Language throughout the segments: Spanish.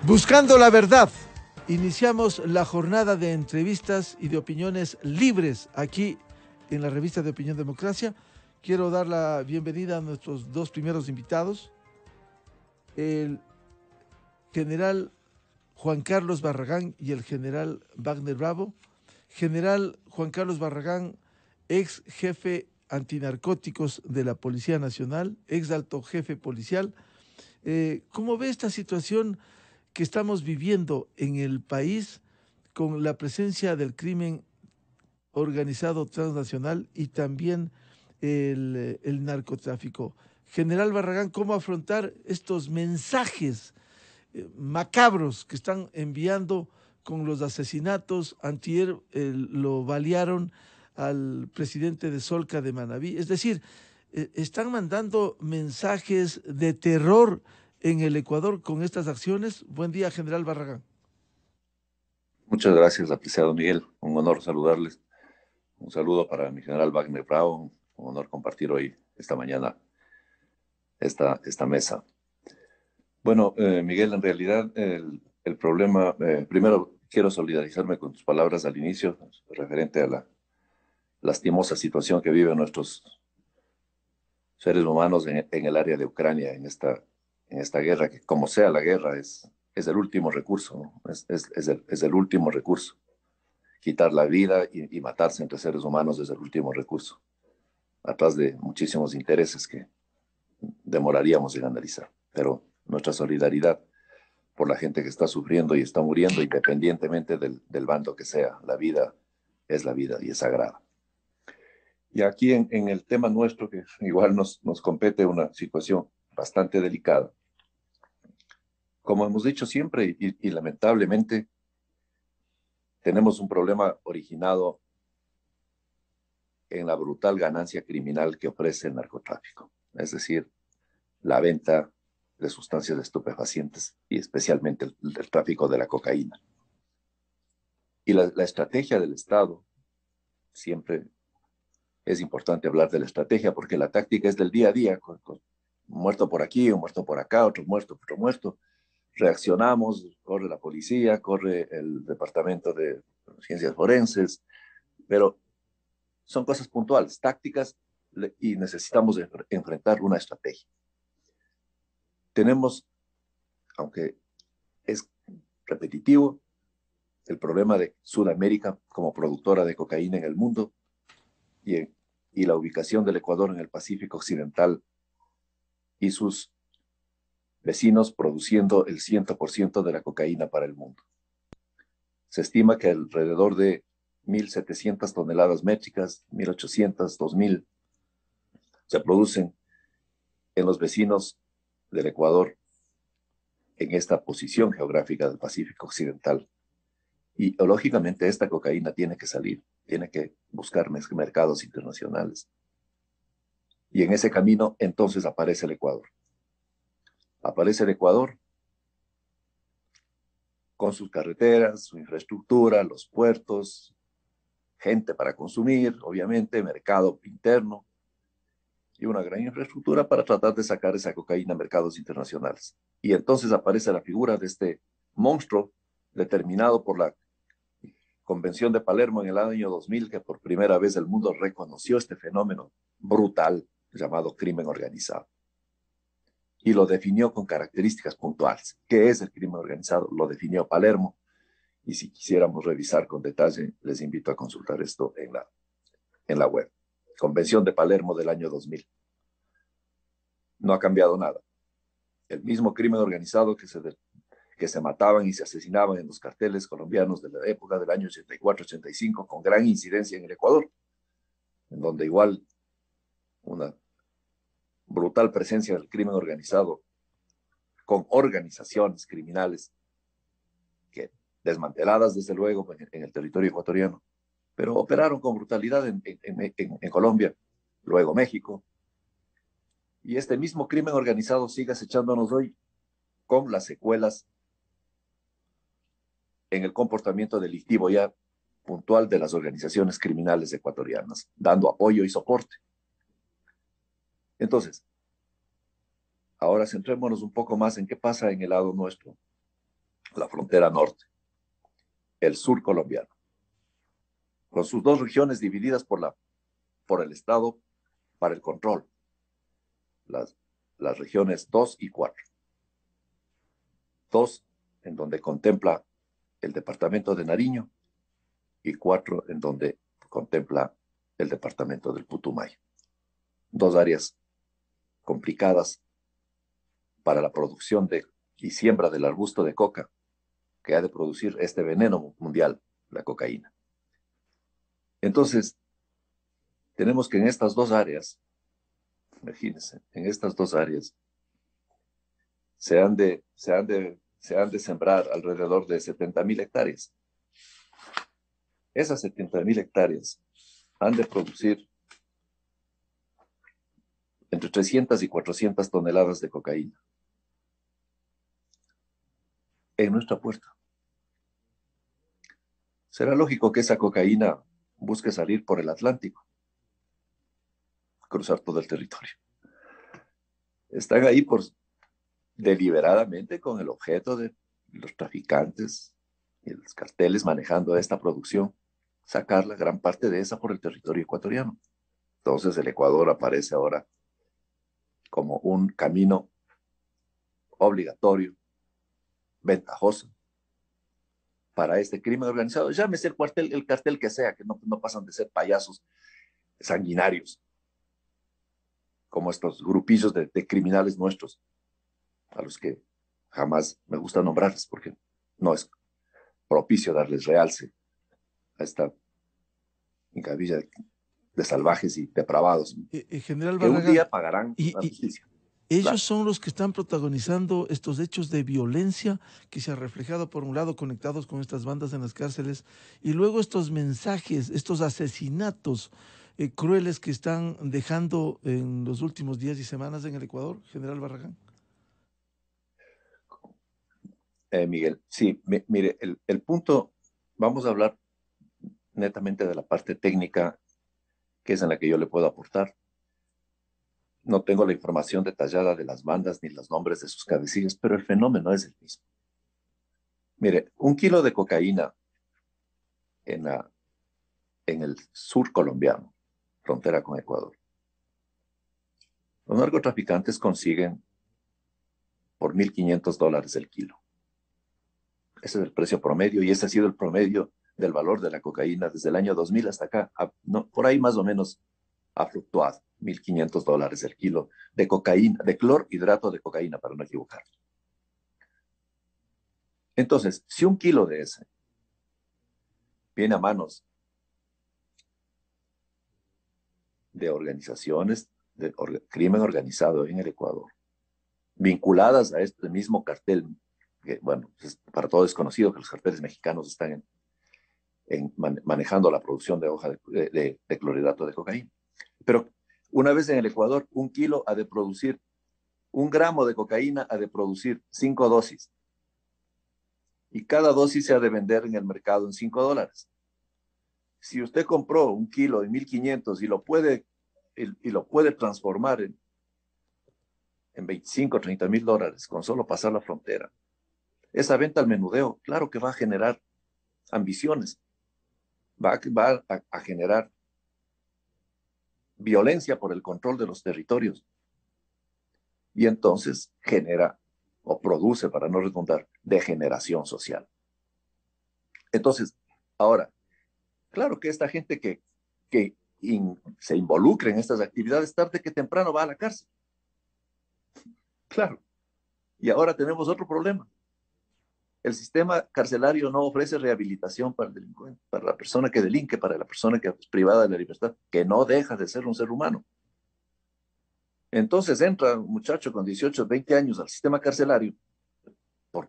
Buscando la verdad, iniciamos la jornada de entrevistas y de opiniones libres aquí en la revista de Opinión Democracia. Quiero dar la bienvenida a nuestros dos primeros invitados, el general Juan Carlos Barragán y el general Wagner Bravo. General Juan Carlos Barragán, ex jefe antinarcóticos de la Policía Nacional, ex alto jefe policial. ¿Cómo ve esta situación que estamos viviendo en el país con la presencia del crimen organizado transnacional y también el narcotráfico? General Barragán, ¿cómo afrontar estos mensajes macabros que están enviando con los asesinatos? Antier lo balearon al presidente de Solca de Manabí. Es decir, están mandando mensajes de terror en el Ecuador con estas acciones. Buen día, general Barragán. Muchas gracias, apreciado Miguel. Un honor saludarles. Un saludo para mi general Wagner Bravo. Un honor compartir hoy, esta mañana, esta mesa. Bueno, Miguel, en realidad el problema, primero quiero solidarizarme con tus palabras al inicio, referente a la lastimosa situación que viven nuestros seres humanos en el área de Ucrania, en esta guerra, que como sea la guerra es el último recurso, ¿no? Es el último recurso. Quitar la vida y matarse entre seres humanos es el último recurso, atrás de muchísimos intereses que demoraríamos en analizar. Pero nuestra solidaridad por la gente que está sufriendo y está muriendo, independientemente del bando que sea. La vida es la vida y es sagrada. Y aquí en el tema nuestro, que igual nos compete una situación bastante delicada, como hemos dicho siempre y lamentablemente, tenemos un problema originado en la brutal ganancia criminal que ofrece el narcotráfico, es decir, la venta de sustancias estupefacientes y especialmente el tráfico de la cocaína. Y la estrategia del Estado, siempre es importante hablar de la estrategia porque la táctica es del día a día, con muerto por aquí, un muerto por acá, otro muerto. Reaccionamos, corre la policía, corre el departamento de ciencias forenses, pero son cosas puntuales, tácticas, y necesitamos enfrentar una estrategia. Tenemos, aunque es repetitivo, el problema de Sudamérica como productora de cocaína en el mundo y la ubicación del Ecuador en el Pacífico Occidental y sus vecinos produciendo el 100% de la cocaína para el mundo. Se estima que alrededor de 1.700 toneladas métricas, 1.800, 2.000, se producen en los vecinos del Ecuador en esta posición geográfica del Pacífico Occidental. Y lógicamente esta cocaína tiene que salir, tiene que buscar mercados internacionales. Y en ese camino entonces aparece el Ecuador. Aparece el Ecuador con sus carreteras, su infraestructura, los puertos, gente para consumir, obviamente, mercado interno y una gran infraestructura para tratar de sacar esa cocaína a mercados internacionales. Y entonces aparece la figura de este monstruo determinado por la Convención de Palermo en el año 2000, que por primera vez el mundo reconoció este fenómeno brutal llamado crimen organizado. Y lo definió con características puntuales. ¿Qué es el crimen organizado? Lo definió Palermo. Y si quisiéramos revisar con detalle, les invito a consultar esto en la web. Convención de Palermo del año 2000. No ha cambiado nada. El mismo crimen organizado que se mataban y se asesinaban en los carteles colombianos de la época del año 84-85, con gran incidencia en el Ecuador, en donde igual una brutal presencia del crimen organizado con organizaciones criminales que desmanteladas desde luego en el territorio ecuatoriano, pero operaron con brutalidad en Colombia, luego México, y este mismo crimen organizado sigue acechándonos hoy con las secuelas en el comportamiento delictivo ya puntual de las organizaciones criminales ecuatorianas, dando apoyo y soporte. Entonces, ahora centrémonos un poco más en qué pasa en el lado nuestro. la frontera norte, el sur colombiano, con sus dos regiones divididas por el Estado para el control, las regiones 2 y 4. 2 en donde contempla el departamento de Nariño y 4 en donde contempla el departamento del Putumayo. Dos áreas complicadas para la producción y siembra del arbusto de coca que ha de producir este veneno mundial, la cocaína. Entonces, tenemos que en estas dos áreas, imagínense, en estas dos áreas se han de sembrar alrededor de 70,000 hectáreas. Esas 70,000 hectáreas han de producir entre 300 y 400 toneladas de cocaína en nuestra puerta. Será lógico que esa cocaína busque salir por el Atlántico, cruzar todo el territorio. Están ahí deliberadamente con el objeto de los traficantes y los carteles manejando esta producción, sacar la gran parte de esa por el territorio ecuatoriano. Entonces el Ecuador aparece ahora como un camino obligatorio, ventajoso para este crimen organizado. Llámese el cartel que sea, que no pasan de ser payasos sanguinarios, como estos grupillos de criminales nuestros, a los que jamás me gusta nombrarles porque no es propicio darles realce a esta gavilla de salvajes y depravados, General que Barragán, un día pagarán la justicia. Ellos Claro. son los que están protagonizando estos hechos de violencia que se ha reflejado, por un lado, conectados con estas bandas en las cárceles, y luego estos mensajes, estos asesinatos crueles que están dejando en los últimos días y semanas en el Ecuador, General Barragán. Miguel, sí, mire, el punto, vamos a hablar netamente de la parte técnica, que es en la que yo le puedo aportar. No tengo la información detallada de las bandas ni los nombres de sus cabecillas, pero el fenómeno es el mismo. Mire, 1 kilo de cocaína en el sur colombiano, frontera con Ecuador. Los narcotraficantes consiguen por $1,500 el kilo. Ese es el precio promedio y ese ha sido el promedio del valor de la cocaína desde el año 2000 hasta acá. Por ahí más o menos ha fluctuado. $1,500 el kilo de cocaína, de clorhidrato de cocaína, para no equivocar. Entonces, si 1 kilo de ese viene a manos de organizaciones de crimen organizado en el Ecuador, vinculadas a este mismo cartel, que bueno, para todo es conocido que los carteles mexicanos están manejando la producción de hoja de clorhidrato de cocaína. Pero una vez en el Ecuador, 1 kilo ha de producir, 1 gramo de cocaína ha de producir 5 dosis. Y cada dosis se ha de vender en el mercado en $5. Si usted compró 1 kilo de 1,500 y lo puede transformar en 25, $30,000 con solo pasar la frontera, esa venta al menudeo, claro que va a generar ambiciones, va a generar violencia por el control de los territorios. Y entonces genera o produce, para no redundar, degeneración social. Entonces, ahora, claro que esta gente que se involucra en estas actividades, tarde que temprano va a la cárcel. Claro. Y ahora tenemos otro problema. El sistema carcelario no ofrece rehabilitación para el delincuente, para la persona que delinque, para la persona que es privada de la libertad, que no deja de ser un ser humano. Entonces entra un muchacho con 18, 20 años al sistema carcelario por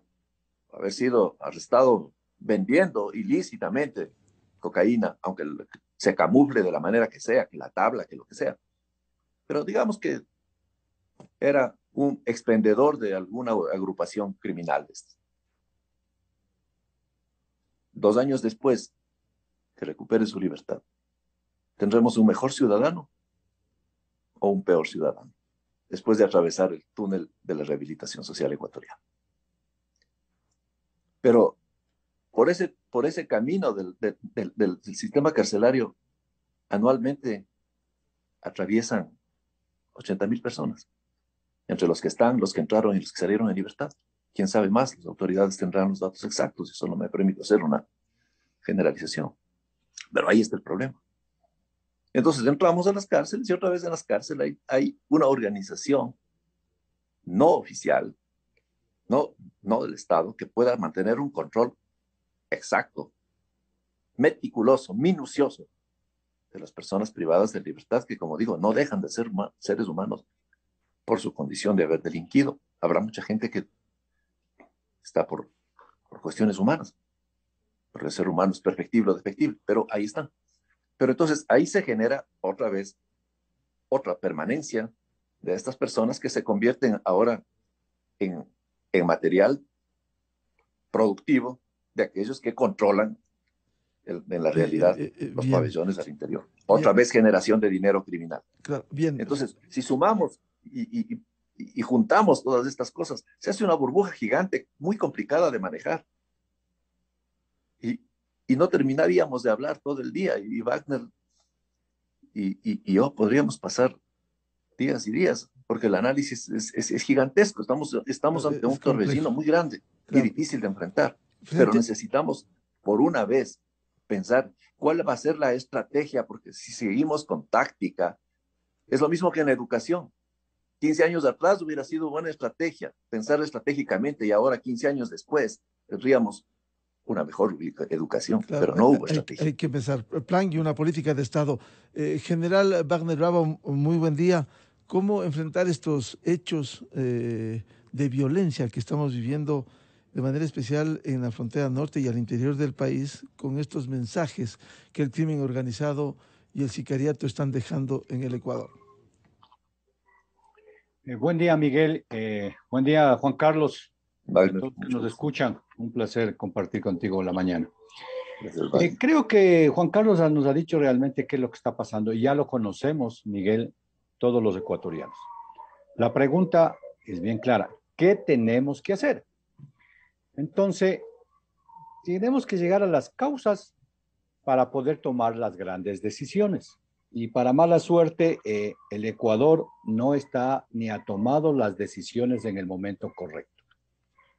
haber sido arrestado vendiendo ilícitamente cocaína, aunque se camufle de la manera que sea, que la tabla, que lo que sea. Pero digamos que era un expendedor de alguna agrupación criminal. 2 años después que recupere su libertad, ¿tendremos un mejor ciudadano o un peor ciudadano después de atravesar el túnel de la rehabilitación social ecuatoriana? Pero por ese camino del sistema carcelario, anualmente atraviesan 80.000 personas, entre los que están, los que entraron y los que salieron en libertad. ¿Quién sabe más? Las autoridades tendrán los datos exactos, y eso no me permite hacer una generalización. Pero ahí está el problema. Entonces entramos a las cárceles y otra vez en las cárceles hay una organización no oficial, no del Estado, que pueda mantener un control exacto, meticuloso, minucioso de las personas privadas de libertad, que, como digo, no dejan de ser seres humanos por su condición de haber delinquido. Habrá mucha gente que está por cuestiones humanas, porque el ser humano es perfectible o defectible, pero ahí están. Pero entonces ahí se genera otra vez otra permanencia de estas personas que se convierten ahora en material productivo de aquellos que controlan en la realidad los Bien, pabellones al interior. bien, Otra vez generación de dinero criminal. claro, bien. Entonces, si sumamos y juntamos todas estas cosas, se hace una burbuja gigante, muy complicada de manejar. Y no terminaríamos de hablar todo el día. Y Wagner y yo podríamos pasar días y días, porque el análisis es gigantesco. Estamos ante un Es torbellino complejo, muy grande y claro. difícil de enfrentar. Pero Frente, necesitamos, por una vez, pensar cuál va a ser la estrategia, porque si seguimos con táctica, es lo mismo que en la educación. 15 años atrás hubiera sido buena estrategia, pensar estratégicamente, y ahora, 15 años después, tendríamos una mejor educación, claro, pero no hubo hay estrategia. que pensar plan y una política de Estado. General Wagner Bravo, muy buen día. ¿Cómo enfrentar estos hechos de violencia que estamos viviendo de manera especial en la frontera norte y al interior del país con estos mensajes que el crimen organizado y el sicariato están dejando en el Ecuador? Buen día, Miguel. Buen día, Juan Carlos, y a Wagner, todos los que mucho nos gusto. escuchan. Un placer compartir contigo la mañana. Gracias, Wagner. Creo que Juan Carlos nos ha dicho realmente qué es lo que está pasando y ya lo conocemos, Miguel, todos los ecuatorianos. La pregunta es bien clara. ¿Qué tenemos que hacer? Entonces, tenemos que llegar a las causas para poder tomar las grandes decisiones. Y para mala suerte, el Ecuador no está ni ha tomado las decisiones en el momento correcto.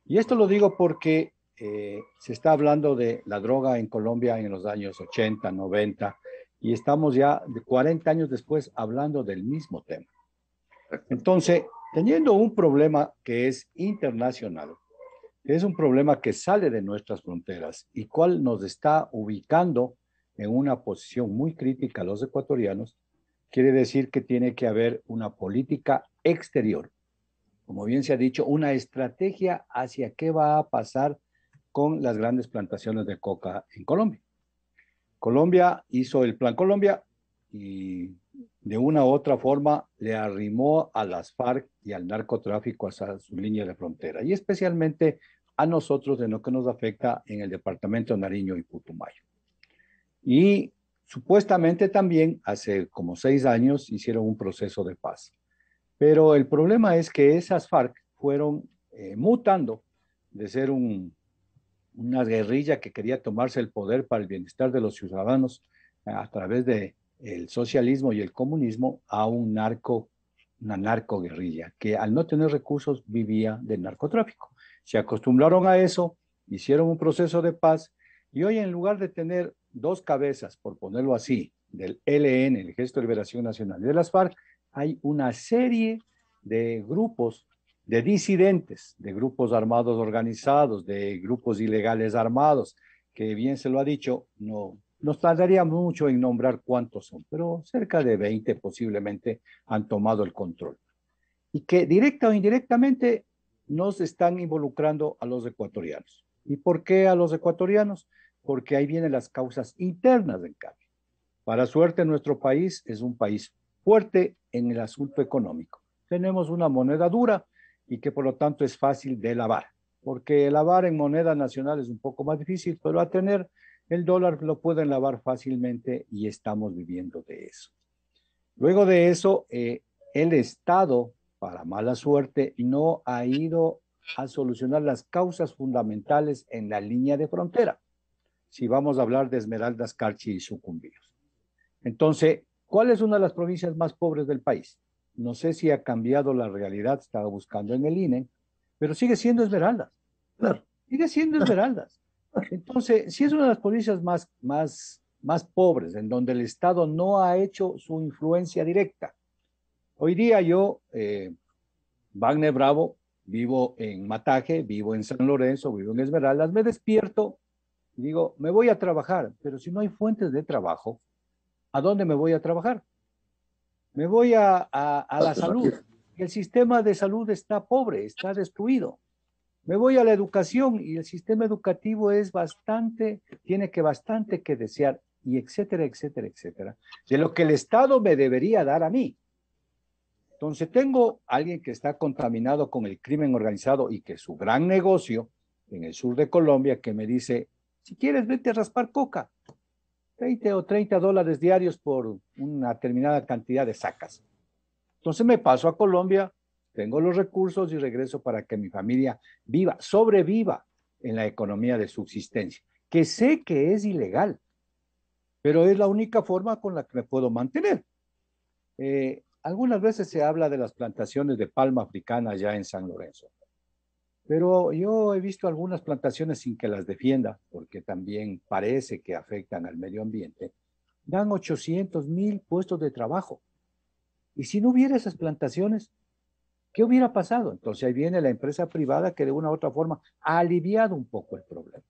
Y esto lo digo porque se está hablando de la droga en Colombia en los años 80, 90, y estamos ya de 40 años después hablando del mismo tema. Entonces, teniendo un problema que es internacional, que es un problema que sale de nuestras fronteras y cual nos está ubicando en una posición muy crítica a los ecuatorianos, quiere decir que tiene que haber una política exterior, como bien se ha dicho, una estrategia hacia qué va a pasar con las grandes plantaciones de coca en Colombia. Colombia hizo el Plan Colombia y de una u otra forma le arrimó a las FARC y al narcotráfico hasta su línea de frontera, y especialmente a nosotros en lo que nos afecta en el departamento de Nariño y Putumayo. Y supuestamente también hace como 6 años hicieron un proceso de paz. Pero el problema es que esas FARC fueron mutando de ser una guerrilla que quería tomarse el poder para el bienestar de los ciudadanos a través de el socialismo y el comunismo a una narcoguerrilla que al no tener recursos vivía del narcotráfico. Se acostumbraron a eso, hicieron un proceso de paz y hoy en lugar de tener dos cabezas, por ponerlo así, del ELN, el Ejército de Liberación Nacional, y de las FARC, hay una serie de grupos, de disidentes, de grupos armados organizados, de grupos ilegales armados, que bien se lo ha dicho, no nos tardaría mucho en nombrar cuántos son, pero cerca de 20 posiblemente han tomado el control. Y que directa o indirectamente nos están involucrando a los ecuatorianos. ¿Y por qué a los ecuatorianos? Porque ahí vienen las causas internas del cambio. Para suerte, nuestro país es un país fuerte en el asunto económico. Tenemos una moneda dura y que por lo tanto es fácil de lavar, porque lavar en moneda nacional es un poco más difícil, pero a tener el dólar lo pueden lavar fácilmente y estamos viviendo de eso. Luego de eso, el Estado, para mala suerte, no ha ido a solucionar las causas fundamentales en la línea de frontera, si vamos a hablar de Esmeraldas, Carchi y Sucumbíos. Entonces, ¿cuál es una de las provincias más pobres del país? No sé si ha cambiado la realidad, estaba buscando en el INE, pero sigue siendo Esmeraldas. Claro. Sigue siendo Esmeraldas. Entonces, si es una de las provincias más pobres, en donde el Estado no ha hecho su influencia directa. Hoy día yo, Wagner Bravo, vivo en Mataje, vivo en San Lorenzo, vivo en Esmeraldas, me despierto y digo, me voy a trabajar, pero si no hay fuentes de trabajo, ¿a dónde me voy a trabajar? Me voy a la salud. El sistema de salud está pobre, está destruido. Me voy a la educación y el sistema educativo es tiene bastante que desear, y etcétera, etcétera, etcétera, de lo que el Estado me debería dar a mí. Entonces tengo a alguien que está contaminado con el crimen organizado y que su gran negocio en el sur de Colombia, que me dice, si quieres vete a raspar coca, 20 o 30 dólares diarios por una determinada cantidad de sacas. Entonces me paso a Colombia, tengo los recursos y regreso para que mi familia sobreviva en la economía de subsistencia, que sé que es ilegal, pero es la única forma con la que me puedo mantener. Algunas veces se habla de las plantaciones de palma africana ya en San Lorenzo, pero yo he visto algunas plantaciones sin que las defienda, porque también parece que afectan al medio ambiente, dan 800,000 puestos de trabajo. Y si no hubiera esas plantaciones, ¿qué hubiera pasado? Entonces ahí viene la empresa privada que de una u otra forma ha aliviado un poco el problema.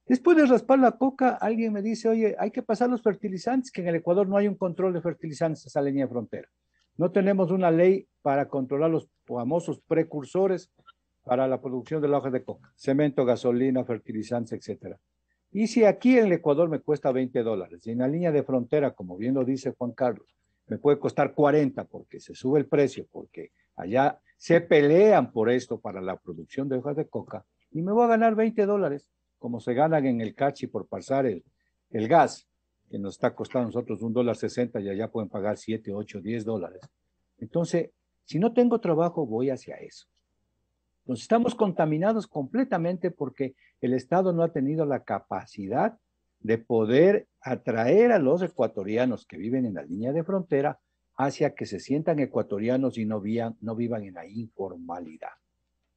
Después de raspar la coca, alguien me dice, oye, hay que pasar los fertilizantes, que en el Ecuador no hay un control de fertilizantes a esa línea de frontera. No tenemos una ley para controlar los famosos precursores para la producción de la hoja de coca, cemento, gasolina, fertilizantes, etcétera. Y si aquí en el Ecuador me cuesta 20 dólares, y en la línea de frontera, como bien lo dice Juan Carlos, me puede costar 40 porque se sube el precio, porque allá se pelean por esto para la producción de hojas de coca, y me voy a ganar 20 dólares, como se ganan en el Cachi por pasar el gas, que nos está costando a nosotros $1.60 y allá pueden pagar 7, 8, 10 dólares. Entonces, si no tengo trabajo, voy hacia eso. Entonces, estamos contaminados completamente porque el Estado no ha tenido la capacidad de poder atraer a los ecuatorianos que viven en la línea de frontera hacia que se sientan ecuatorianos y no vivan en la informalidad.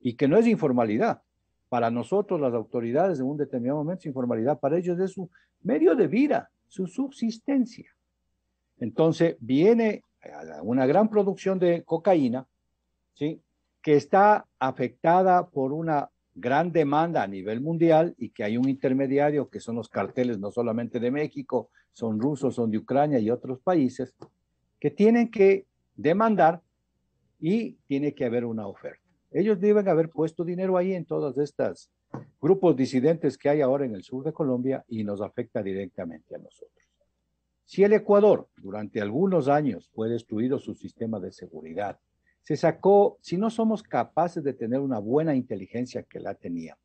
Y que no es informalidad. Para nosotros, las autoridades, en un determinado momento, es informalidad. Para ellos es su medio de vida, su subsistencia. Entonces, viene una gran producción de cocaína, ¿sí?, que está afectada por una gran demanda a nivel mundial y que hay un intermediario que son los carteles no solamente de México, son rusos, son de Ucrania y otros países, que tienen que demandar y tiene que haber una oferta. Ellos deben haber puesto dinero ahí en todos estos grupos disidentes que hay ahora en el sur de Colombia y nos afecta directamente a nosotros. Si el Ecuador durante algunos años fue destruido su sistema de seguridad, se sacó, si no somos capaces de tener una buena inteligencia que la teníamos,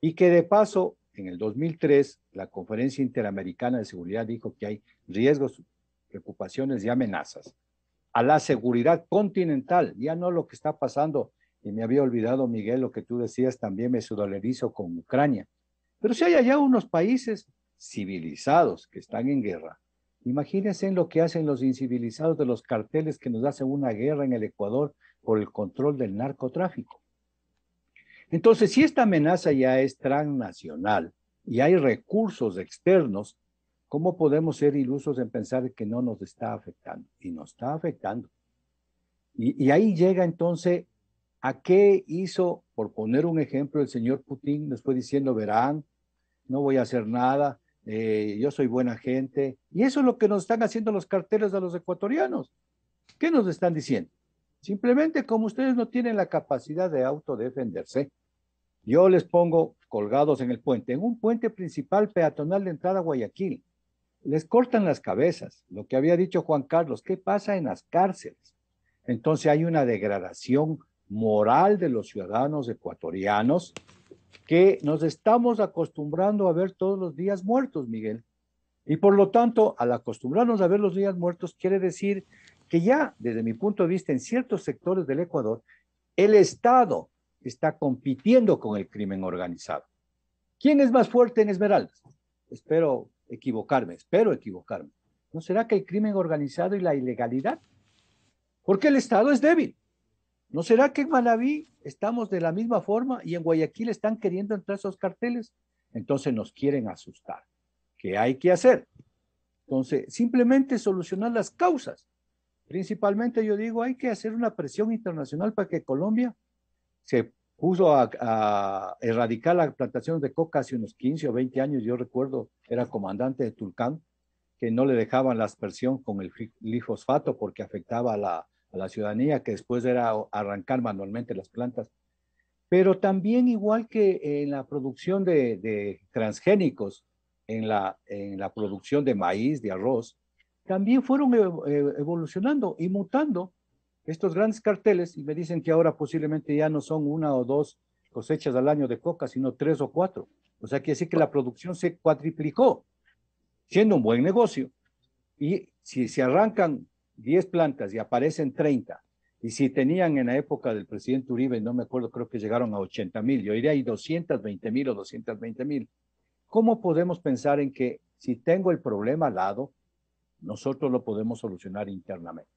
y que de paso, en el 2003, la Conferencia Interamericana de Seguridad dijo que hay riesgos, preocupaciones y amenazas a la seguridad continental, ya no lo que está pasando, y me había olvidado, Miguel, lo que tú decías, también me solidarizo con Ucrania, pero si hay allá unos países civilizados que están en guerra, imagínense en lo que hacen los incivilizados de los carteles que nos hacen una guerra en el Ecuador por el control del narcotráfico. Entonces, si esta amenaza ya es transnacional y hay recursos externos, ¿cómo podemos ser ilusos en pensar que no nos está afectando? Y nos está afectando. Y ahí llega entonces a qué hizo, por poner un ejemplo, el señor Putin después diciendo, verán, no voy a hacer nada, yo soy buena gente. Y eso es lo que nos están haciendo los carteles a los ecuatorianos. ¿Qué nos están diciendo? Simplemente como ustedes no tienen la capacidad de autodefenderse, yo les pongo colgados en el puente, en un puente principal peatonal de entrada a Guayaquil. Les cortan las cabezas. Lo que había dicho Juan Carlos, ¿qué pasa en las cárceles? Entonces hay una degradación moral de los ciudadanos ecuatorianos que nos estamos acostumbrando a ver todos los días muertos, Miguel. Y por lo tanto, al acostumbrarnos a ver los días muertos, quiere decir que ya, desde mi punto de vista, en ciertos sectores del Ecuador, el Estado está compitiendo con el crimen organizado. ¿Quién es más fuerte en Esmeraldas? Espero equivocarme. ¿No será que el crimen organizado y la ilegalidad? Porque el Estado es débil. ¿No será que en Manabí estamos de la misma forma y en Guayaquil están queriendo entrar esos carteles? Entonces nos quieren asustar. ¿Qué hay que hacer? Entonces, simplemente solucionar las causas. Principalmente yo digo, hay que hacer una presión internacional para que Colombia se puso a erradicar la plantación de coca hace unos 15 o 20 años. Yo recuerdo, era comandante de Tulcán, que no le dejaban la aspersión con el glifosfato porque afectaba a la ciudadanía, que después era arrancar manualmente las plantas. Pero también igual que en la producción de transgénicos, en la producción de maíz, de arroz, también fueron evolucionando y mutando estos grandes carteles, y me dicen que ahora posiblemente ya no son 1 o 2 cosechas al año de coca, sino 3 o 4. O sea, quiere decir que la producción se cuadriplicó, siendo un buen negocio. Y si se arrancan 10 plantas y aparecen 30, y si tenían en la época del presidente Uribe, no me acuerdo, creo que llegaron a 80,000, yo diría hay 220,000 o 220,000. ¿Cómo podemos pensar en que si tengo el problema al lado, nosotros lo podemos solucionar internamente?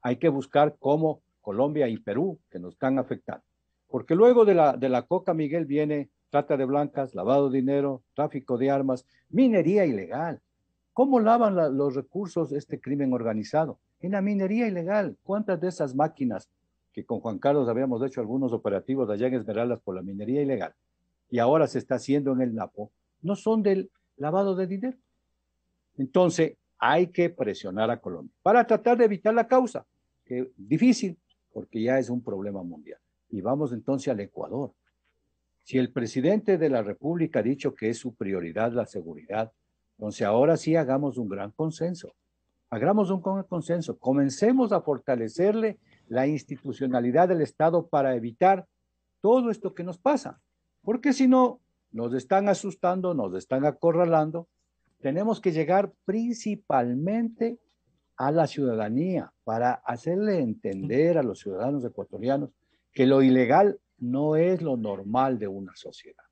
Hay que buscar cómo Colombia y Perú, que nos están afectando. Porque luego de la coca, Miguel, viene trata de blancas, lavado de dinero, tráfico de armas, minería ilegal. ¿Cómo lavan los recursos este crimen organizado? En la minería ilegal. ¿Cuántas de esas máquinas que con Juan Carlos habíamos hecho algunos operativos allá en Esmeraldas por la minería ilegal y ahora se está haciendo en el Napo, no son del lavado de dinero? Entonces, hay que presionar a Colombia para tratar de evitar la causa, que es difícil porque ya es un problema mundial. Y vamos entonces al Ecuador. Si el presidente de la República ha dicho que es su prioridad la seguridad, entonces ahora sí hagamos un gran consenso. Hagamos un gran consenso. Comencemos a fortalecerle la institucionalidad del Estado para evitar todo esto que nos pasa. Porque si no, nos están asustando, nos están acorralando. Tenemos que llegar principalmente a la ciudadanía para hacerle entender a los ciudadanos ecuatorianos que lo ilegal no es lo normal de una sociedad.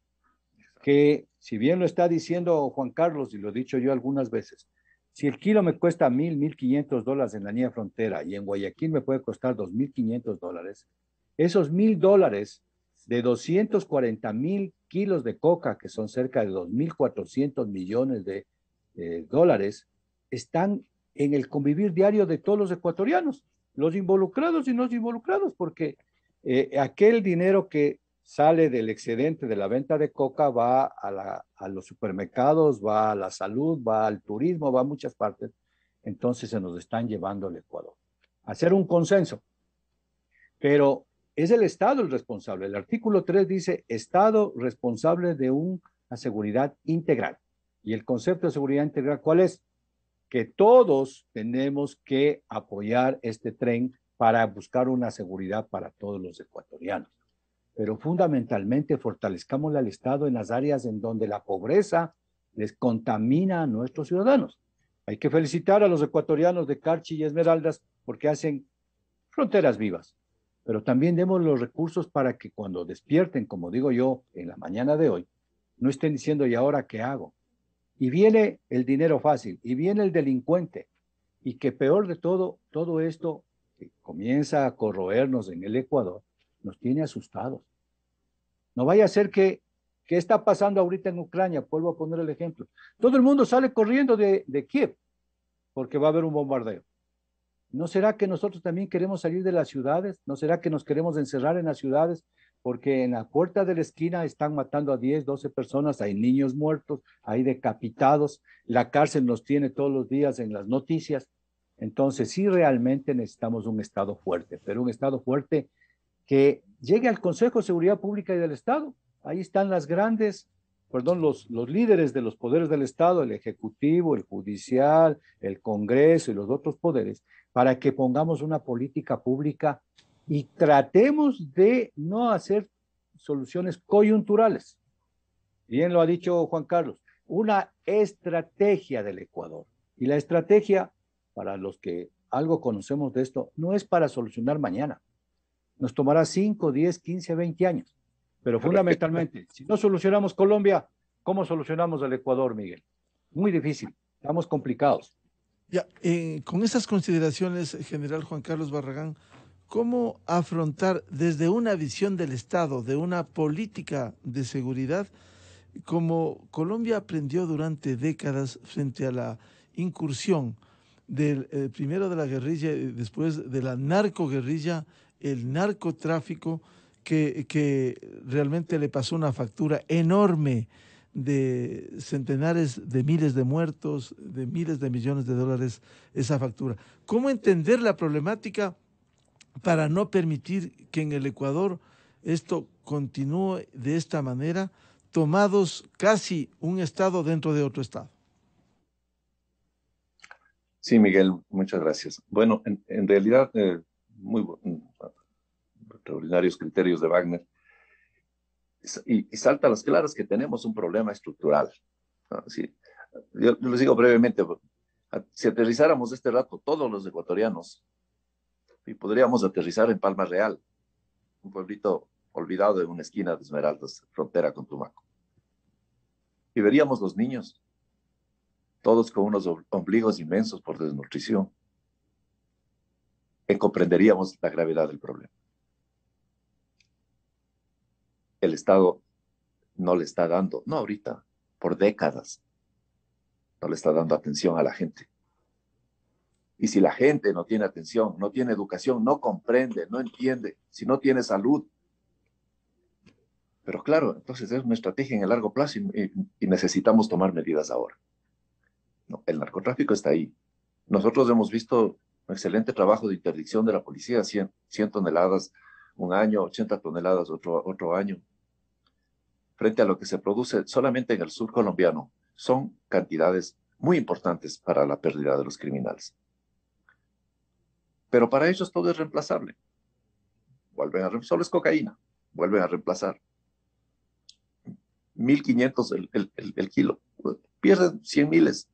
Que si bien lo está diciendo Juan Carlos, y lo he dicho yo algunas veces, si el kilo me cuesta $1,500 en la línea frontera y en Guayaquil me puede costar $2,500, esos $1,000 de 240,000 kilos de coca, que son cerca de 2,400 millones de dólares, están en el convivir diario de todos los ecuatorianos, los involucrados y no involucrados, porque aquel dinero que sale del excedente de la venta de coca va a los supermercados, va a la salud, va al turismo, va a muchas partes. Entonces se nos están llevando al Ecuador. Hacer un consenso. Pero es el Estado el responsable. El artículo 3 dice, Estado responsable de una seguridad integral. Y el concepto de seguridad integral, ¿cuál es? Que todos tenemos que apoyar este tren para buscar una seguridad para todos los ecuatorianos. Pero fundamentalmente fortalezcámosle al Estado en las áreas en donde la pobreza les contamina a nuestros ciudadanos. Hay que felicitar a los ecuatorianos de Carchi y Esmeraldas porque hacen fronteras vivas, pero también demos los recursos para que cuando despierten, como digo yo, en la mañana de hoy, no estén diciendo, ¿y ahora qué hago? Y viene el dinero fácil, y viene el delincuente, y que peor de todo, todo esto que comienza a corroernos en el Ecuador, nos tiene asustados. No vaya a ser ¿qué está pasando ahorita en Ucrania? Vuelvo a poner el ejemplo. Todo el mundo sale corriendo de Kiev porque va a haber un bombardeo. ¿No será que nosotros también queremos salir de las ciudades? ¿No será que nos queremos encerrar en las ciudades? Porque en la puerta de la esquina están matando a 10, 12 personas, hay niños muertos, hay decapitados, la cárcel nos tiene todos los días en las noticias. Entonces sí realmente necesitamos un Estado fuerte, pero un Estado fuerte que llegue al Consejo de Seguridad Pública y del Estado. Ahí están los líderes de los poderes del Estado, el Ejecutivo, el Judicial, el Congreso y los otros poderes, para que pongamos una política pública y tratemos de no hacer soluciones coyunturales. Bien lo ha dicho Juan Carlos, una estrategia del Ecuador. Y la estrategia, para los que algo conocemos de esto, no es para solucionar mañana. Nos tomará 5, 10, 15, 20 años. Pero fundamentalmente, si no solucionamos Colombia, ¿cómo solucionamos el Ecuador, Miguel? Muy difícil, estamos complicados. Ya, con estas consideraciones, general Juan Carlos Barragán, ¿cómo afrontar desde una visión del Estado, de una política de seguridad, como Colombia aprendió durante décadas frente a la incursión del primero de la guerrilla y después de la narcoguerrilla, el narcotráfico, que realmente le pasó una factura enorme de centenares de miles de muertos, de miles de millones de dólares esa factura? ¿Cómo entender la problemática para no permitir que en el Ecuador esto continúe de esta manera, tomados casi un estado dentro de otro estado? Sí, Miguel, muchas gracias. Bueno, en realidad, extraordinarios criterios de Wagner, y salta a las claras que tenemos un problema estructural, ¿no? Sí, yo les digo brevemente, si aterrizáramos este rato todos los ecuatorianos, y podríamos aterrizar en Palma Real, un pueblito olvidado en una esquina de Esmeraldas, frontera con Tumaco, y veríamos los niños, todos con unos ombligos inmensos por desnutrición, y comprenderíamos la gravedad del problema. El Estado no le está dando, no ahorita, por décadas, no le está dando atención a la gente. Y si la gente no tiene atención, no tiene educación, no comprende, no entiende, si no tiene salud. Pero claro, entonces es una estrategia en el largo plazo y necesitamos tomar medidas ahora. No, el narcotráfico está ahí. Nosotros hemos visto un excelente trabajo de interdicción de la policía, 100 toneladas un año, 80 toneladas otro año. Frente a lo que se produce solamente en el sur colombiano, son cantidades muy importantes para la pérdida de los criminales. Pero para ellos todo es reemplazable. Solo es cocaína, vuelven a reemplazar. 1.500 el kilo. Pierden 100 miles,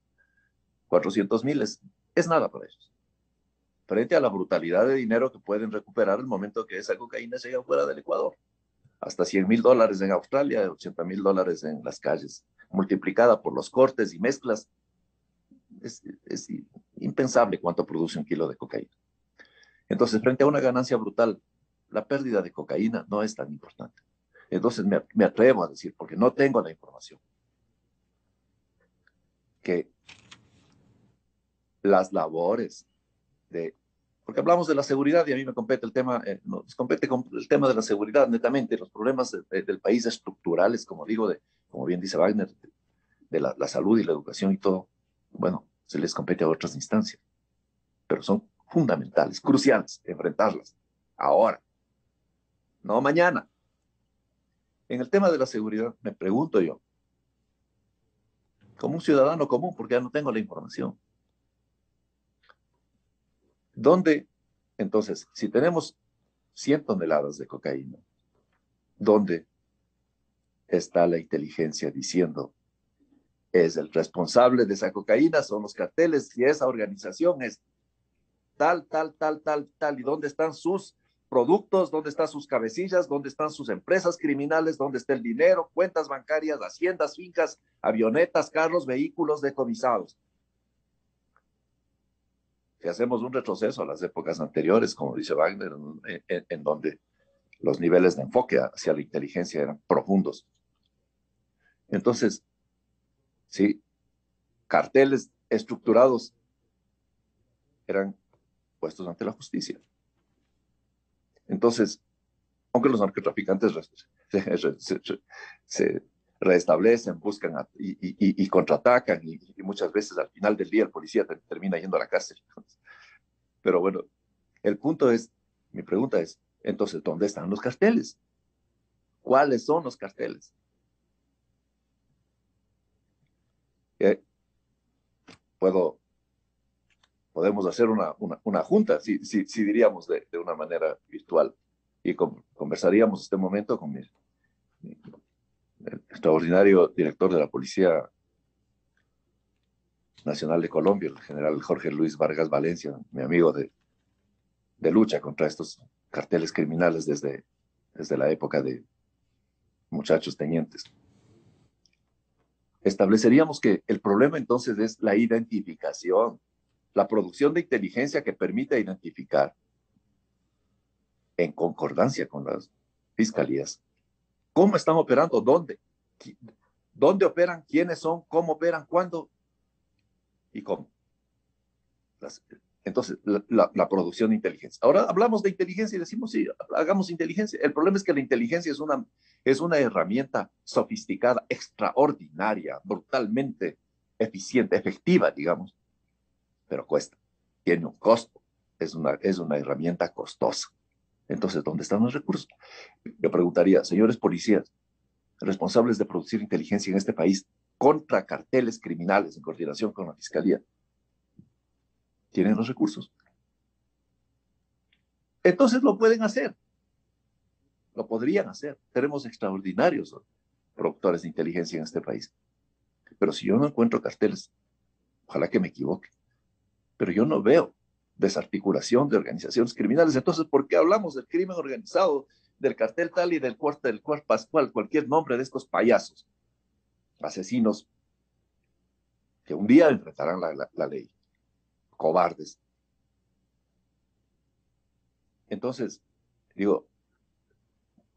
400 miles. Es nada para ellos. Frente a la brutalidad de dinero que pueden recuperar el momento que esa cocaína llega fuera del Ecuador. Hasta $100,000 en Australia, $80,000 en las calles, multiplicada por los cortes y mezclas. Es impensable cuánto produce un kilo de cocaína. Entonces, frente a una ganancia brutal, la pérdida de cocaína no es tan importante. Entonces, me atrevo a decir, porque no tengo la información, que las labores porque hablamos de la seguridad y a mí me compete el tema, nos compete con el tema de la seguridad netamente, los problemas del país estructurales, como digo, como bien dice Wagner, de la salud y la educación y todo, bueno, se les compete a otras instancias, pero son fundamentales, cruciales, enfrentarlas ahora, no mañana. En el tema de la seguridad, me pregunto yo, como un ciudadano común, porque ya no tengo la información, ¿dónde, entonces, si tenemos 100 toneladas de cocaína, dónde está la inteligencia diciendo es el responsable de esa cocaína, son los carteles y esa organización es tal, y dónde están sus productos, dónde están sus cabecillas, dónde están sus empresas criminales, dónde está el dinero, cuentas bancarias, haciendas, fincas, avionetas, carros, vehículos decomisados. Si hacemos un retroceso a las épocas anteriores, como dice Wagner, en donde los niveles de enfoque hacia la inteligencia eran profundos. Entonces, sí, carteles estructurados eran puestos ante la justicia. Entonces, aunque los narcotraficantes se restablecen, buscan y contraatacan, y muchas veces al final del día el policía termina yendo a la cárcel. Pero bueno, el punto es, mi pregunta es, entonces, ¿dónde están los carteles? ¿Cuáles son los carteles? Podemos hacer una junta, si diríamos de una manera virtual, y conversaríamos este momento con el extraordinario director de la Policía Nacional de Colombia, el general Jorge Luis Vargas Valencia, mi amigo de lucha contra estos carteles criminales desde la época de muchachos tenientes. Estableceríamos que el problema entonces es la identificación, la producción de inteligencia que permita identificar en concordancia con las fiscalías cómo están operando, dónde operan, quiénes son, cómo operan, cuándo y cómo. Entonces, la producción de inteligencia. Ahora hablamos de inteligencia y decimos, sí, hagamos inteligencia. El problema es que la inteligencia es una herramienta sofisticada, extraordinaria, brutalmente eficiente, efectiva, digamos, pero cuesta, tiene un costo, es una herramienta costosa. Entonces, ¿dónde están los recursos? Yo preguntaría, señores policías, responsables de producir inteligencia en este país contra carteles criminales en coordinación con la fiscalía, ¿tienen los recursos? Entonces lo pueden hacer, lo podrían hacer. Tenemos extraordinarios productores de inteligencia en este país. Pero si yo no encuentro carteles, ojalá que me equivoque, pero yo no veo desarticulación de organizaciones criminales. Entonces, ¿por qué hablamos del crimen organizado, del cartel tal y del cuartel Pascual, cualquier nombre de estos payasos, asesinos que un día enfrentarán la ley, cobardes? Entonces, digo,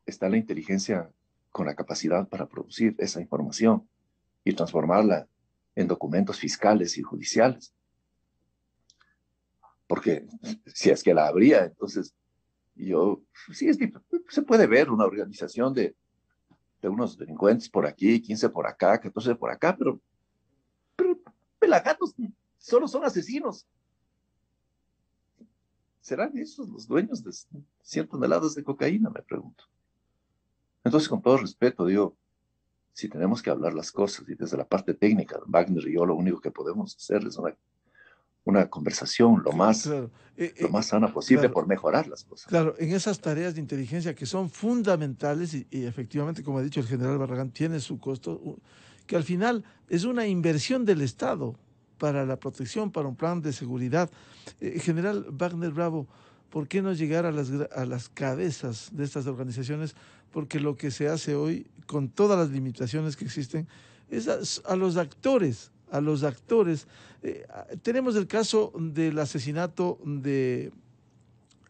está la inteligencia con la capacidad para producir esa información y transformarla en documentos fiscales y judiciales. Porque si es que la habría, entonces sí, se puede ver una organización de unos delincuentes por aquí, 15 por acá, 14 por acá, pero pelagatos solo son asesinos. ¿Serán esos los dueños de 100 toneladas de cocaína? Me pregunto. Entonces, con todo respeto, digo, si tenemos que hablar las cosas y desde la parte técnica, Wagner y yo lo único que podemos hacer es una conversación Claro, lo más sana posible claro, por mejorar las cosas. claro, en esas tareas de inteligencia que son fundamentales y efectivamente, como ha dicho el general Barragán, tiene su costo, que al final es una inversión del Estado para la protección, para un plan de seguridad. General Wagner Bravo, ¿por qué no llegar a las cabezas de estas organizaciones? Porque lo que se hace hoy, con todas las limitaciones que existen, es a los actores, a los actores. Tenemos el caso del asesinato de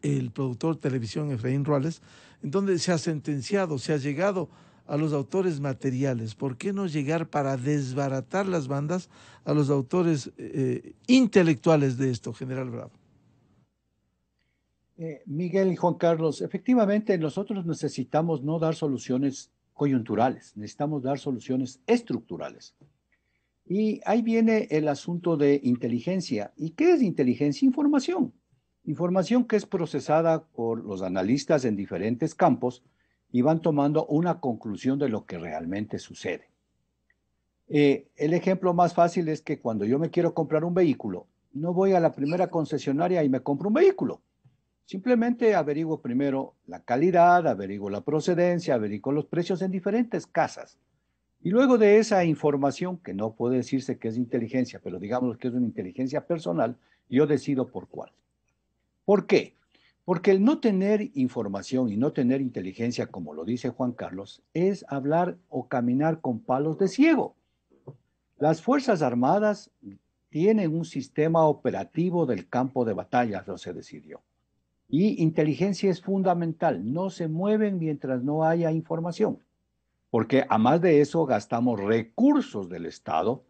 el productor de televisión Efraín Ruales, en donde se ha sentenciado, se ha llegado a los autores materiales. ¿Por qué no llegar para desbaratar las bandas a los autores intelectuales de esto, General Bravo? Miguel y Juan Carlos, efectivamente nosotros necesitamos no dar soluciones coyunturales, necesitamos dar soluciones estructurales. Y ahí viene el asunto de inteligencia. ¿Y qué es inteligencia? Información. Información que es procesada por los analistas en diferentes campos y van tomando una conclusión de lo que realmente sucede. El ejemplo más fácil es que cuando yo me quiero comprar un vehículo, no voy a la primera concesionaria y me compro un vehículo. Simplemente averiguo primero la calidad, averiguo la procedencia, averiguo los precios en diferentes casas. Y luego de esa información, que no puede decirse que es inteligencia, pero digamos que es una inteligencia personal, yo decido por cuál. ¿Por qué? Porque el no tener información y no tener inteligencia, como lo dice Juan Carlos, es hablar o caminar con palos de ciego. Las Fuerzas Armadas tienen un sistema operativo del campo de batalla, no se decidió. Y inteligencia es fundamental, no se mueven mientras no haya información. Porque a más de eso gastamos recursos del Estado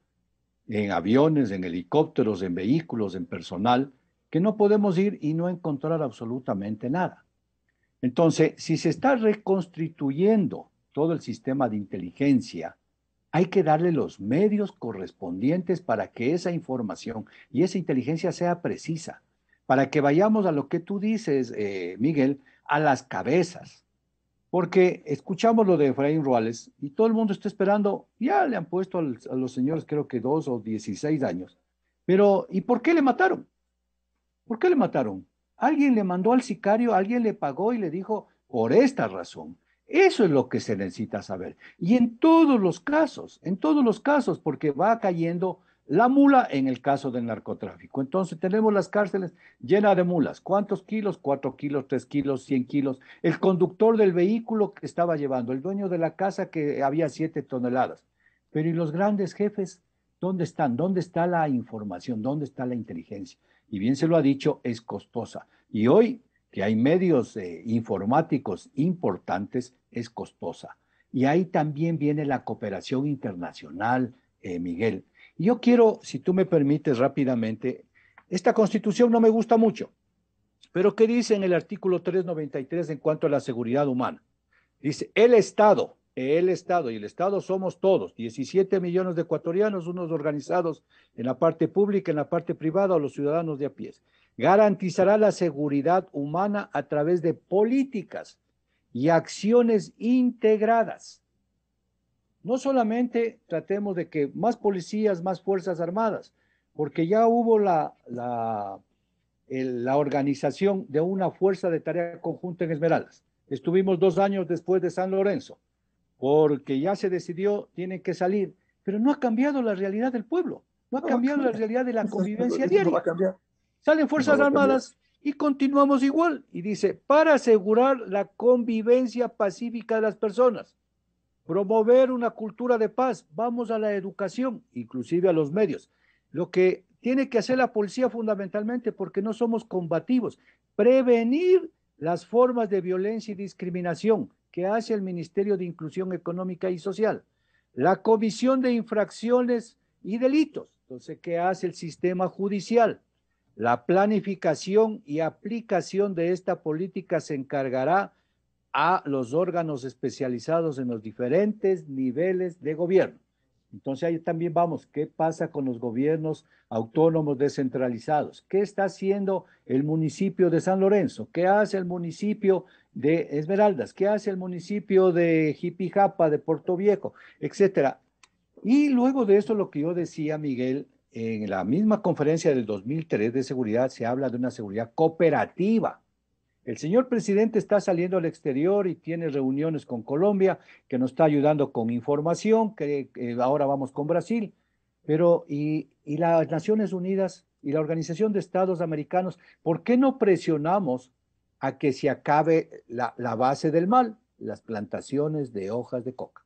en aviones, en helicópteros, en vehículos, en personal, que no podemos ir y no encontrar absolutamente nada. Entonces, si se está reconstituyendo todo el sistema de inteligencia, hay que darle los medios correspondientes para que esa información y esa inteligencia sea precisa, para que vayamos a lo que tú dices, Miguel, a las cabezas. Porque escuchamos lo de Efraín Ruales y todo el mundo está esperando, ya le han puesto a los señores creo que 2 o 16 años. Pero, ¿y por qué le mataron? ¿Por qué le mataron? Alguien le mandó al sicario, alguien le pagó y le dijo, por esta razón. Eso es lo que se necesita saber. Y en todos los casos, porque va cayendo La mula en el caso del narcotráfico. Entonces tenemos las cárceles llenas de mulas. ¿Cuántos kilos? 4 kilos, 3 kilos, 100 kilos. El conductor del vehículo que estaba llevando, el dueño de la casa que había 7 toneladas. Pero ¿y los grandes jefes? ¿Dónde están? ¿Dónde está la información? ¿Dónde está la inteligencia? Y bien se lo ha dicho, es costosa. Y hoy que hay medios informáticos importantes, es costosa. Y ahí también viene la cooperación internacional, Miguel. Y yo quiero, si tú me permites rápidamente, esta constitución no me gusta mucho, pero ¿qué dice en el artículo 393 en cuanto a la seguridad humana? Dice, el Estado, y el Estado somos todos, 17 millones de ecuatorianos, unos organizados en la parte pública, en la parte privada, o los ciudadanos de a pie, garantizará la seguridad humana a través de políticas y acciones integradas. No solamente tratemos de que más policías, más fuerzas armadas, porque ya hubo la organización de una fuerza de tarea conjunta en Esmeraldas. Estuvimos 2 años después de San Lorenzo, porque ya se decidió, tienen que salir, pero no ha cambiado la realidad del pueblo, no ha No va a cambiado la cambiar. realidad de la convivencia Eso no va a diaria. cambiar. Salen No fuerzas va a cambiar. armadas y continuamos igual. Y dice, para asegurar la convivencia pacífica de las personas, promover una cultura de paz, vamos a la educación, inclusive a los medios. Lo que tiene que hacer la policía fundamentalmente, porque no somos combativos, prevenir las formas de violencia y discriminación que hace el Ministerio de Inclusión Económica y Social, la comisión de infracciones y delitos, entonces, ¿qué hace el sistema judicial? La planificación y aplicación de esta política se encargará a los órganos especializados en los diferentes niveles de gobierno. Entonces ahí también vamos, ¿qué pasa con los gobiernos autónomos descentralizados? ¿Qué está haciendo el municipio de San Lorenzo? ¿Qué hace el municipio de Esmeraldas? ¿Qué hace el municipio de Jipijapa, de Puerto Viejo, etcétera? Y luego de esto, lo que yo decía, Miguel, en la misma conferencia del 2003 de seguridad se habla de una seguridad cooperativa. El señor presidente está saliendo al exterior y tiene reuniones con Colombia, que nos está ayudando con información, que ahora vamos con Brasil, pero y las Naciones Unidas y la Organización de Estados Americanos, ¿por qué no presionamos a que se acabe la base del mal, las plantaciones de hojas de coca?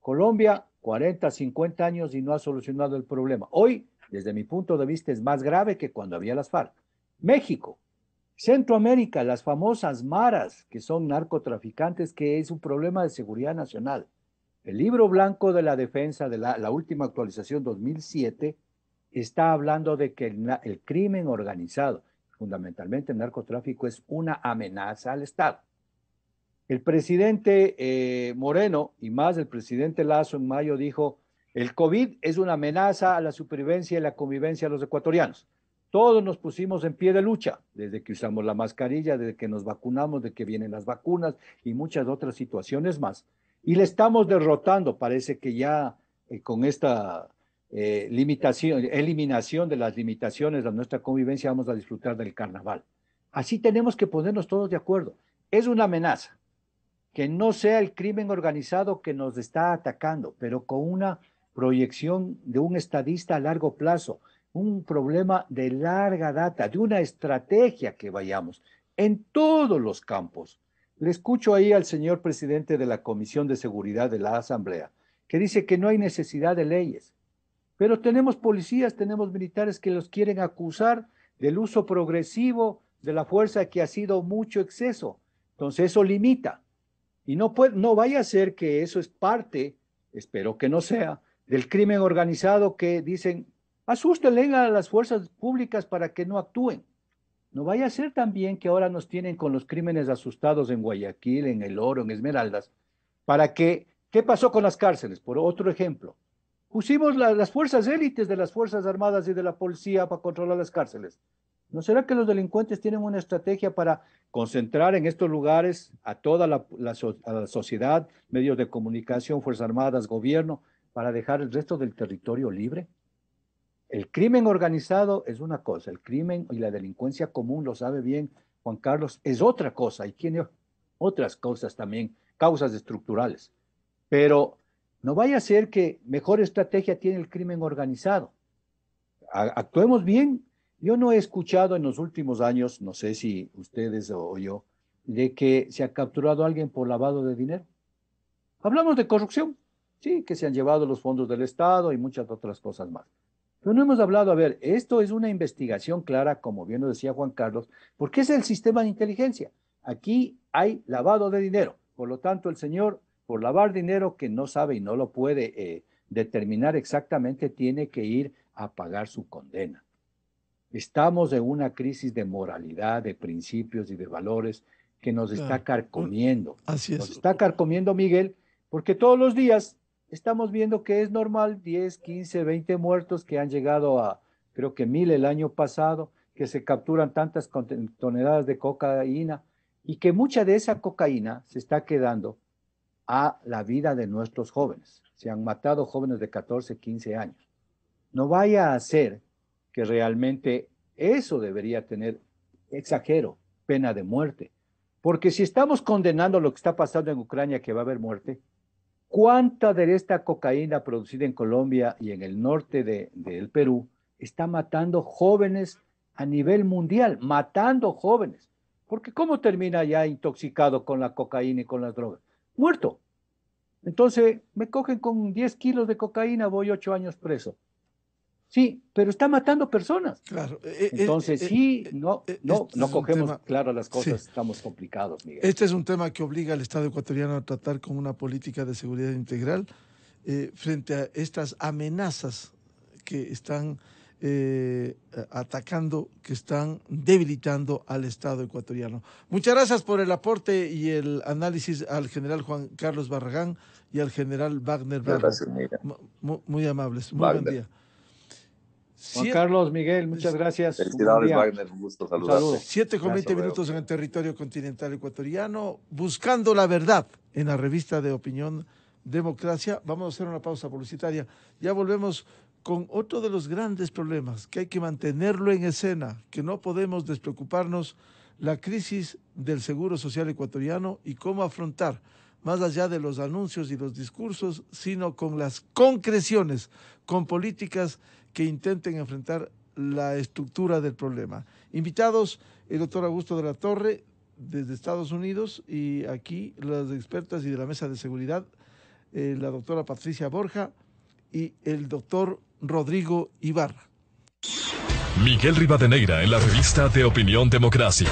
Colombia, 40, 50 años y no ha solucionado el problema. Hoy, desde mi punto de vista, es más grave que cuando había las FARC. México, Centroamérica, las famosas maras, que son narcotraficantes, que es un problema de seguridad nacional. El libro blanco de la defensa de la última actualización 2007 está hablando de que el crimen organizado, fundamentalmente el narcotráfico, es una amenaza al Estado. El presidente Moreno y más el presidente Lazo en mayo dijo, el COVID es una amenaza a la supervivencia y la convivencia de los ecuatorianos. Todos nos pusimos en pie de lucha, desde que usamos la mascarilla, desde que nos vacunamos, de que vienen las vacunas y muchas otras situaciones más. Y le estamos derrotando, parece que ya con esta eliminación de las limitaciones a nuestra convivencia vamos a disfrutar del carnaval. Así tenemos que ponernos todos de acuerdo. Es una amenaza que no sea el crimen organizado que nos está atacando, pero con una proyección de un estadista a largo plazo, un problema de larga data, de una estrategia que vayamos en todos los campos. Le escucho ahí al señor presidente de la Comisión de Seguridad de la Asamblea, que dice que no hay necesidad de leyes, pero tenemos policías, tenemos militares que los quieren acusar del uso progresivo de la fuerza, que ha sido mucho exceso. Entonces eso limita. Y no vaya a ser que eso es parte, espero que no sea, del crimen organizado, que dicen, asústenle a las fuerzas públicas para que no actúen. No vaya a ser también que ahora nos tienen con los crímenes asustados en Guayaquil, en El Oro, en Esmeraldas, para que, ¿qué pasó con las cárceles? Por otro ejemplo, pusimos las fuerzas élites de las Fuerzas Armadas y de la policía para controlar las cárceles. ¿No será que los delincuentes tienen una estrategia para concentrar en estos lugares a toda a la sociedad, medios de comunicación, Fuerzas Armadas, gobierno, para dejar el resto del territorio libre? El crimen organizado es una cosa, el crimen y la delincuencia común, lo sabe bien Juan Carlos, es otra cosa y tiene otras cosas también, causas estructurales. Pero no vaya a ser que mejor estrategia tiene el crimen organizado. actuemos bien. Yo no he escuchado en los últimos años, no sé si ustedes o yo, de que se ha capturado a alguien por lavado de dinero. Hablamos de corrupción, sí, que se han llevado los fondos del Estado y muchas otras cosas más. Pero no hemos hablado, a ver, esto es una investigación clara, como bien lo decía Juan Carlos, porque es el sistema de inteligencia. Aquí hay lavado de dinero. Por lo tanto, el señor, por lavar dinero que no sabe y no lo puede determinar exactamente, tiene que ir a pagar su condena. Estamos en una crisis de moralidad, de principios y de valores que nos está carcomiendo. Así es. Nos está carcomiendo, Miguel, porque todos los días estamos viendo que es normal 10, 15, 20 muertos que han llegado a, creo que 1,000 el año pasado, que se capturan tantas toneladas de cocaína y que mucha de esa cocaína se está quedando a la vida de nuestros jóvenes. Se han matado jóvenes de 14, 15 años. No vaya a ser que realmente eso debería tener, exagero, pena de muerte. Porque si estamos condenando lo que está pasando en Ucrania, que va a haber muerte, ¿cuánta de esta cocaína producida en Colombia y en el norte del Perú está matando jóvenes a nivel mundial? Matando jóvenes. Porque ¿cómo termina ya intoxicado con la cocaína y con las drogas? Muerto. Entonces, me cogen con 10 kilos de cocaína, voy 8 años preso. Sí, pero está matando personas. Claro. Entonces, no cogemos claro las cosas, sí. Estamos complicados, Miguel. Este es un tema que obliga al Estado ecuatoriano a tratar con una política de seguridad integral frente a estas amenazas que están atacando, que están debilitando al Estado ecuatoriano. Muchas gracias por el aporte y el análisis al general Juan Carlos Barragán y al general Wagner Bravo. Gracias, Miguel. Muy amables. Muy buen día. Juan Carlos, Miguel, muchas gracias. Felicidades, Wagner, un gusto saludarte. 7:20 minutos en el territorio continental ecuatoriano, buscando la verdad en la revista de Opinión Democracia. Vamos a hacer una pausa publicitaria. Ya volvemos con otro de los grandes problemas, que hay que mantenerlo en escena, que no podemos despreocuparnos, la crisis del Seguro Social ecuatoriano y cómo afrontar, más allá de los anuncios y los discursos, sino con las concreciones, con políticas que intenten enfrentar la estructura del problema. Invitados, el doctor Augusto de la Torre, desde Estados Unidos, y aquí las expertas y de la Mesa de Seguridad, la doctora Patricia Borja y el doctor Rodrigo Ibarra. Miguel Rivadeneira en la revista de Opinión Democracia.